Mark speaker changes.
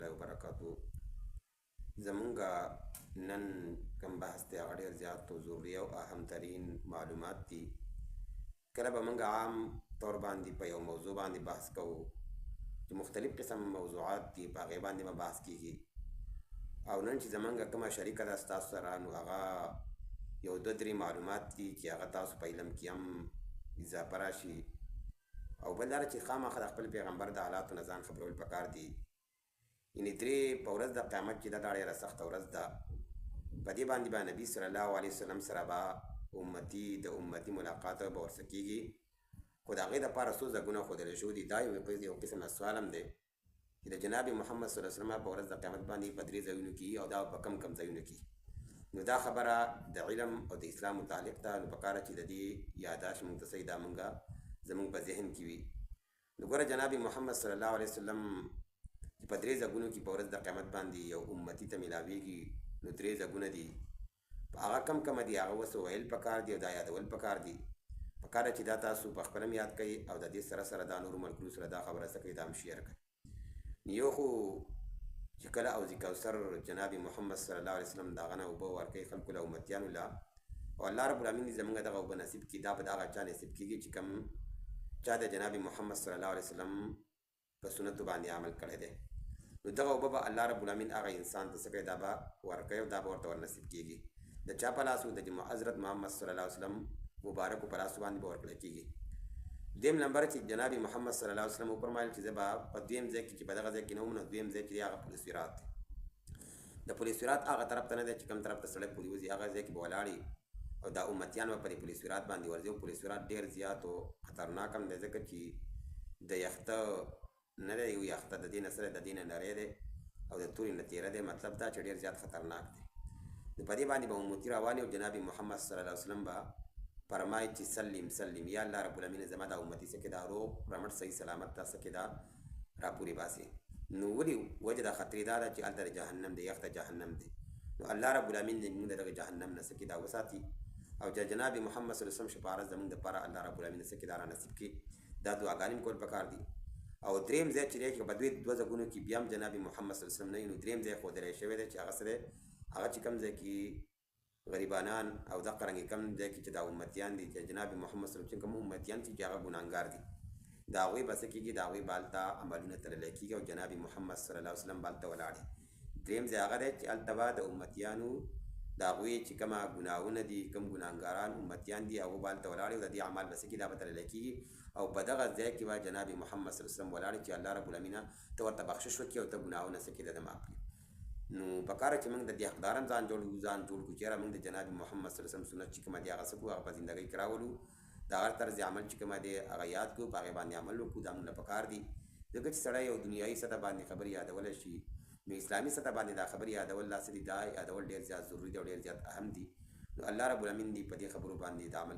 Speaker 1: الله وبرکاتو. زمونږه نن کوم بحث دی هغه ډېر زیات او ضروري او اهم ترین معلومات دي. کله به موږ عام طور باندې په یو موضوع باندې بحث کوو چې مختلف قسم موضوعات دي، په هغې باندې به بحث کیږي. او نن چې زمونږه کومه شریکه ده ستاسو سره، نو هغه یو دوه درې معلومات دي چې هغه تاسو په علم کې هم اضافه راشي. او بل دا چې خامخا د خپل پیغمبر د حالاتو نه ځان خبرول پکار دي. یعنې درې په ورځ د قیامت چې دا ډېره سخته ورځ ده، په دې باندې به نبي صلی الله علیه وسلم سره به د امتي ملاقات به ورسره کېږي. خو د هغې دپاره څو ځایونه ښودلی شوي دي. دا یو قسم سوال هم دی چې د جناب محمد صلی الله علیه وسلم په ورځ د قیامت باندې په درې ځایونو کې او دا په کم ځایونو کې. نو دا خبره د علم او د اسلام متعلق ده، نو پکاره چې د دې یاداشت موږ ته صحیح دا زموږ په ذهن کې وي. نو ګوره جناب محمد صلی الله علیه وسلم چې په درې ځایونو کې په ورځ د قیامت باندې یو امتي ته میلاویږي، نو درې ځایونه دي. په هغه کم دي هغه اوس ویل پکار دي او دا یادول پکار دي. پکار چې دا تاسو په خپل هم یاد کړئ او د دې سره دا نورو ملګرو سره دا خبره څه کوي دا هم شیر کړئ. یو خو چې کله حوض کوثر جناب محمد صلی الله علیه وسلم د هغه نه اوبه ورکوي خلکو له امتیانو له، او الله رب العالمین زموږ دغه اوبه نصیب کړي. دا به د هغه چا نصیب کېږي چې کوم چا د جناب محمد صلی الله علیه وسلم په سنتو باندې عمل کړی دی. نو دغه اوبه به الله رب العالمین هغه انسان ته څه کوي، دا به ورکوي او دا به ورته ورنصیب کېږي. د چا په لاس د حضرت محمد صلی الله علیه وسلم مبارکو په لاسو باندې به ورکړی کېږي. دویم نمبر چې جناب محمد صلی الله علیه وسلم وفرمایل چې زه به په دویم ځای کې چې په دغه ځای کې نه وم، نو دویم ځای چې دی هغه پل صراط دی. د پل صراط هغه طرف ته نه دی چې کوم طرف ته سړی پولي وځي، هغه ځای کې به ولاړي او دا امتیان به په دې پل صراط باندې ورځي. او پل صراط ډېر زیات او خطرناک هم دی، ځکه چې د یخته نه دی، یو یخته د دې نه سره د دې نه نری دی او د تورې نه تیره دی. مطلب دا چې ډېر زیات خطرناک دی. نو په دې باندې به امتي روانې او جناب محمد صلی الله علیه وسلم به فرمایي چې سلم یا الله رب العالمین زما دا امتي څه کې دا روغ رمټ صحیح سلامت تا څه کې دا راپورې باسي. نو ولې وجه دا خطرې دا ده چې هلته د جهنم دی، یخته جهنم دی. نو الله رب العالمین زموږ د دغه جهنم نه څه کې دا وساتي او د جناب محمد صلی الله علیه وسلم شفاعت زموږ دپاره الله رب العالمین څه کې دا رانصیب کړي. دا دعاګانې هم کول پکار دي. او دریم ځای چې دی چې په دوه ځایونو کې بیا هم جناب محمد صلی الله علیه وسلم نه وي، نو دریم ځای ښودلی شوی دی چې هغه څه دی، هغه چې کوم ځای کې غریبانان او دغه رنګې کم ځای کې چې دا امتیان دي چې جناب محمد صلی الله علیه وسلم کوم امتیان چې هغه ګناهګار دي، د هغوی به څه کېږي، د هغوی به هلته عملونه تللی کېږي او جناب محمد صلی الله علیه وسلم به هلته ولاړ دي. دریم ځای هغه دی چې هلته به د امتیانو د هغوی چې کومه ګناهونه دي، کوم ګناهګاران امتیان دي، هغو به هلته ولاړ دي او د دې اعمال به څه کېږي، دا به تللی کېږي. او په دغه ځای کې به جناب محمد صلی الله علیه وسلم ولاړ چې الله رب العالمین ته ورته بخشش وکړي او ته ګناهونه څه کېږي د معاف کړي. نو پکاره چې موږ د دې حقداران ځان جوړ کړو چې یاره موږ د جناب محمد صلی الله علیه وسلم سنت چې کومه دي هغه څه کړو، هغه په زندګۍ کې راولو، د هغه طرز عمل چې کومه دی هغه یاد کړو، په هغې باندې عمل وکړو. دا موږ له پکار دي، ځکه چې سړی یو دنیایي سطح باندې خبرې یادولی شي، نو اسلامي سطح باندې دا خبرې یادول داسې دي، دا یادول ډېر زیات ضروري دي او ډېر زیات اهم دي. نو الله رب العالمین دې په دې خبرو باندې د عمل